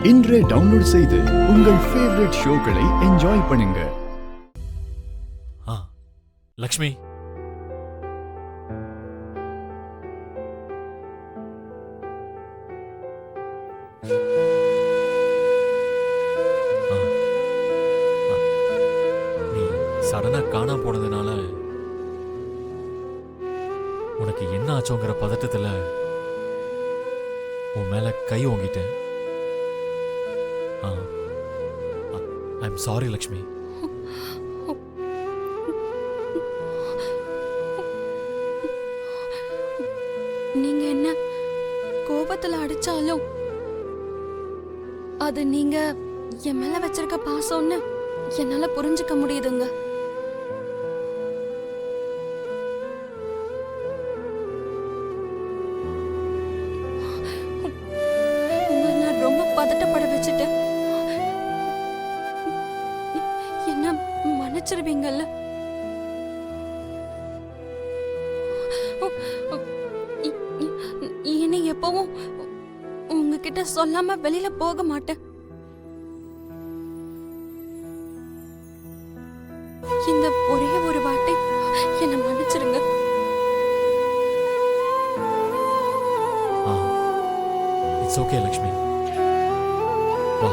இன்றே டவுன்லோட் செய்து உங்கள் ஃபேவரட் ஷோக்களை என்ஜாய் பண்ணுங்க. லக்ஷ்மி, நீ சடனா காணாம போனதுனால உனக்கு என்ன ஆச்சோங்கிற பதட்டத்துல உன் மேல கை ஓங்கிட்டேன். I'm sorry Lakshmi. நீங்க என்ன கோபத்துல அடிச்சாலும் அது நீங்க என் மேல வச்சிருக்க பாசம்னு என்னால புரிஞ்சுக்க முடியுதுங்க. உங்களை நான் ரொம்ப பதட்டப்பட வச்சுட்டேன். என்ன மன்னிச்சிருவீங்கல்ல? இனி எப்பவும் உங்ககிட்ட சொல்லாம வெளியில போக மாட்டேன். இந்த ஒரே ஒரு வார்த்தை என்ன மன்னிச்சிருங்க. It's okay Lakshmi. வா.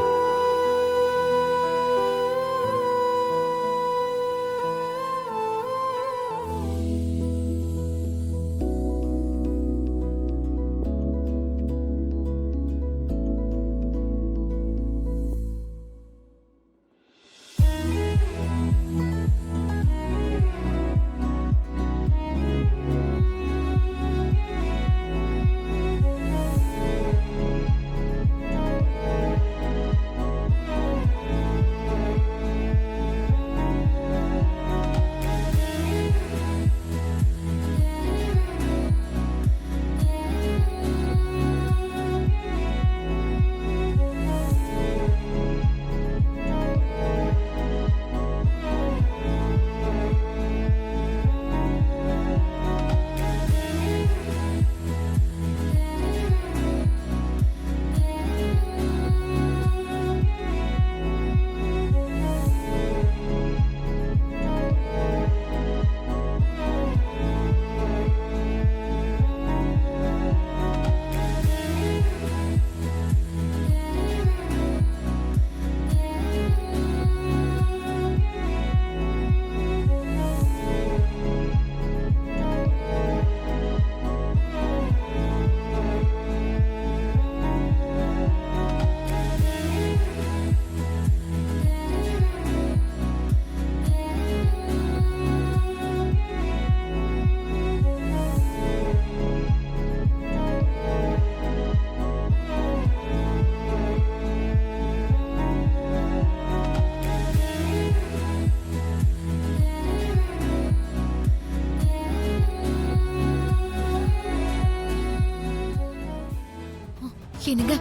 என்னங்க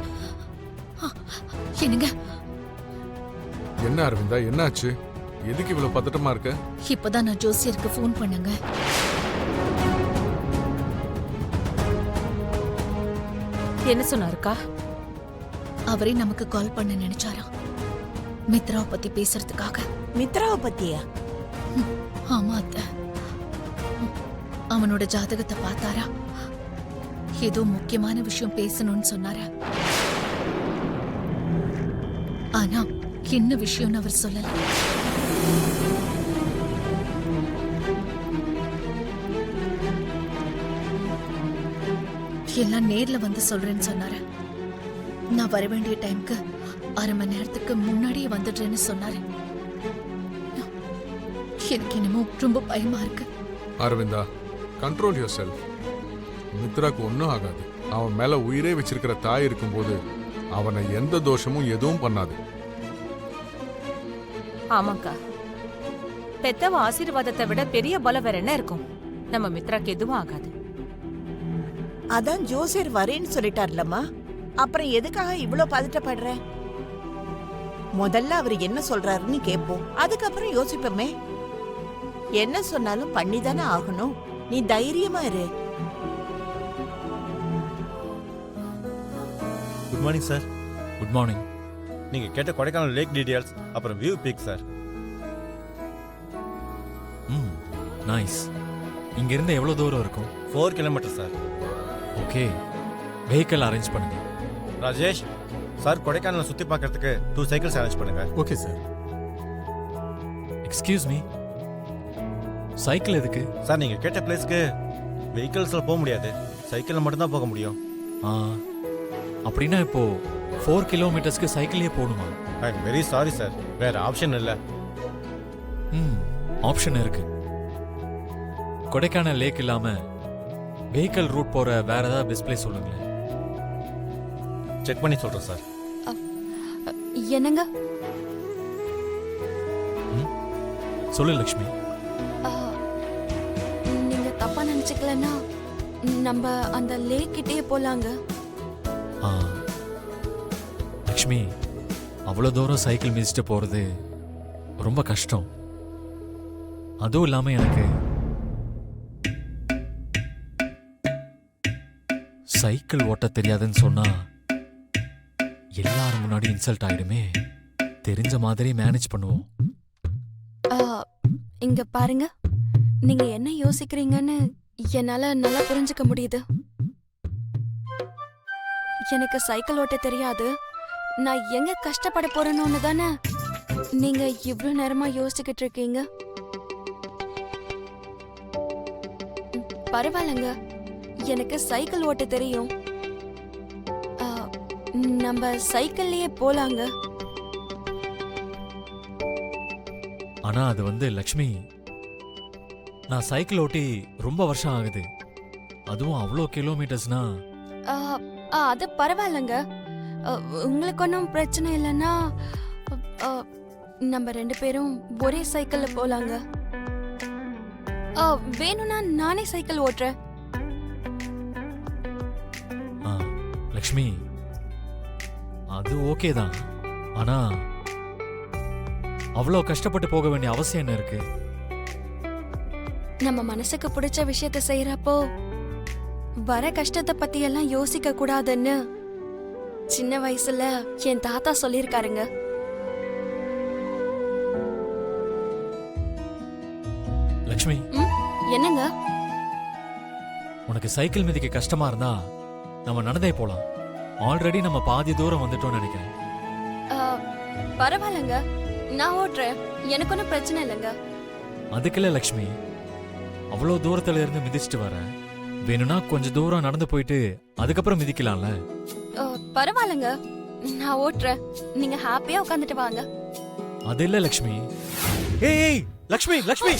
என்னங்க? என்ன அரவிந்தா, என்னாச்சு? எதுக்கு இவ்வளவு பதட்டமா இருக்க? இப்பதான் நான் ஜோசியருக்கு ஃபோன் பண்ணங்க. என்ன சொன்னாருக்கா? அவரே நமக்கு கால் பண்ண நினைச்சாராம், மித்ராவை பத்தி பேசுறதுக்காக. மித்ராவை பத்தியா? ஆமா அத்தை. அவனோட ஜாதகத்தை பார்த்தாரா, ஏதோ முக்கியமான விஷயம் பேசணும்னு சொன்னார. ஆனா என்ன விஷயம்னு அவர் சொல்லல. எல்லாம் நேர்ல வந்து சொல்றேன்னு சொன்னாரு. நான் வர வேண்டிய டைம்க்கு 1/2 மணி நேரத்துக்கு முன்னாடியே வந்துடுறேன்னு சொன்னாரு. எனக்கு என்னமோ ரொம்ப பயமா இருக்கு. அரவிந்தா, கண்ட்ரோல் யுவர் செல்ஃப். மித்ராக்கு ஒன்னும் ஆகாது. அவன் மேல உயிரே வச்சிருக்கிற தாய் இருக்கும்போது அவனை எந்த தோஷமும் எதுவும் பண்ணாது. ஆமாக்கா, பெத்தவ ஆசீர்வாதத்தை விட பெரிய பலம் வேற என்ன இருக்கும்? நம்ம மித்ராக்கு எதுவும் ஆகாது. அதான் ஜோசியர் வரேன்னு சொல்லிட்டார்லம்மா, அப்புறம் எதுக்காக இவ்ளோ பதட்டப்படுற? முதல்ல அவர் என்ன சொல்றாருன்னு கேட்போம், அதுக்கப்புறம் யோசிப்போமே. என்ன சொன்னாலும் பண்ணிதானே ஆகணும். நீ தைரியமா இரு. Good morning sir. Good morning. நீங்க கேட்ட கொடைக்கானல் லேக் டீடைல்ஸ் அப்புறம் வியூ பிக் சார். ம் நைஸ். இங்க இருந்து எவ்வளவு தூரம் இருக்கும்? 4 kilometre sir. Okay, vehicle arrange பண்ணுங்க. ராஜேஷ் சார், கொடைக்கானலை சுத்தி பார்க்கறதுக்கு 2 சைக்கிள்ஸ் அரேஞ்ச் பண்ணுங்க. Okay sir. Excuse me, cycle எதுக்கு? சார் நீங்க கேட்ட பிளேஸ்க்கு வெஹிக்கிள்ஸ்ல போக முடியாது, சைக்கிள்ல மட்டும் தான் போக முடியும். ஆ, அப்படின்னா இப்போ 4 கிலோமீட்டர்ஸ்க்கு சைக்கிளே போகணுமா? I am very sorry sir, வேற ஆப்ஷன் இல்லை. ம், ஆப்ஷன் இருக்கு. கொடைக்கானல் லேக் இல்லாம வெஹிக்கிள் ரூட் போற வேற ஏதாவது பெஸ்ட் பிளேஸ் சொல்லுங்களேன். செக் பண்ணி சொல்றேன் சார். என்னங்க? சொல்லு லக்ஷ்மி. ஆ, நீங்க தப்பா நினைச்சுக்கலன்னா நம்ம அந்த லேக் கிட்டே போலாங்க. ஆ, லக்ஷ்மி, அவ்வளோ தூரம் சைக்கிள் மிதிச்சுட்டு போறது ரொம்ப கஷ்டம். அதுவும் இல்லாம எனக்கு சைக்கிள் ஓட்ட தெரியாதுன்னு சொன்னா எல்லாரும் முன்னாடி இன்சல்ட் ஆயிடுமே. தெரிஞ்ச மாதிரி மேனேஜ் பண்ணுவோம். ஆ, இங்க பாருங்க, நீங்க என்ன யோசிக்கிறீங்கன்னு என்னால நல்லா புரிஞ்சுக்க முடியுது. எனக்கு சைக்கிள் ஓட்ட தெரியாது, நான் எங்க கஷ்டப்பட போறேன்னு தானே நீங்க இவ்ளோ நேரமா யோசிச்சுக்கிட்டு இருக்கீங்க. பரவாயில்லைங்க, எனக்கு சைக்கிள் ஓட்ட தெரியும். ஆ, நம்ம சைக்கிள்லயே போலாங்க. ஆனா அது வந்து லக்ஷ்மி, நான் சைக்கிள் ஓட்டி ரொம்ப வருஷம் ஆகுது. அதுவும் அவ்வளோ கிலோமீட்டர்ஸ்னா. ஆ, அது பரவாயில்லைங்க. உங்களுக்கு ஒன்றும் பிரச்சனை இல்லைன்னா நம்ம 2 பேரும் ஒரே சைக்கிள்ல போலாங்க. வேணும்னா நானே சைக்கிள் ஓட்டுறேன். ஆ, லக்ஷ்மி, அது ஓகே தான். ஆனா அவ்வளோ கஷ்டப்பட்டு போக வேண்டிய அவசியம் என்ன இருக்கு? நம்ம மனசுக்கு பிடிச்ச விஷயத்த செய்யறப்போ வர கஷ்டத்தை பத்தி எல்லாம் யோசிக்க கூடாதுன்னு சின்ன வயசுல என் தாத்தா சொல்லியிருக்காருங்க. லக்ஷ்மி, என்னங்க? உனக்கு சைக்கிள் மிதிக்க கஷ்டமா இருந்தா நம்ம நடந்தே போலாம். ஆல்ரெடி நம்ம பாதி தூரம் வந்துட்டோம்னு நினைக்கிறேன். பரவாயில்லைங்க, நான் ஓட்டுறேன், எனக்கு ஒன்றும் பிரச்சனை இல்லைங்க. அதுக்குள்ள லக்ஷ்மி, அவ்வளோ தூரத்துல இருந்து மிதிச்சுட்டு வர, வேணும்னா கொஞ்சம் தூரம் நடந்து போயிட்டு அதுக்கப்புறம் மிதிக்கலாம்ல. பரவாயில்லைங்க, நான் ஓட்டுறேன், நீங்க ஹாப்பியா உட்காந்துட்டு வாங்க. அது இல்ல லக்ஷ்மி. ஏய் லக்ஷ்மி, லக்ஷ்மி!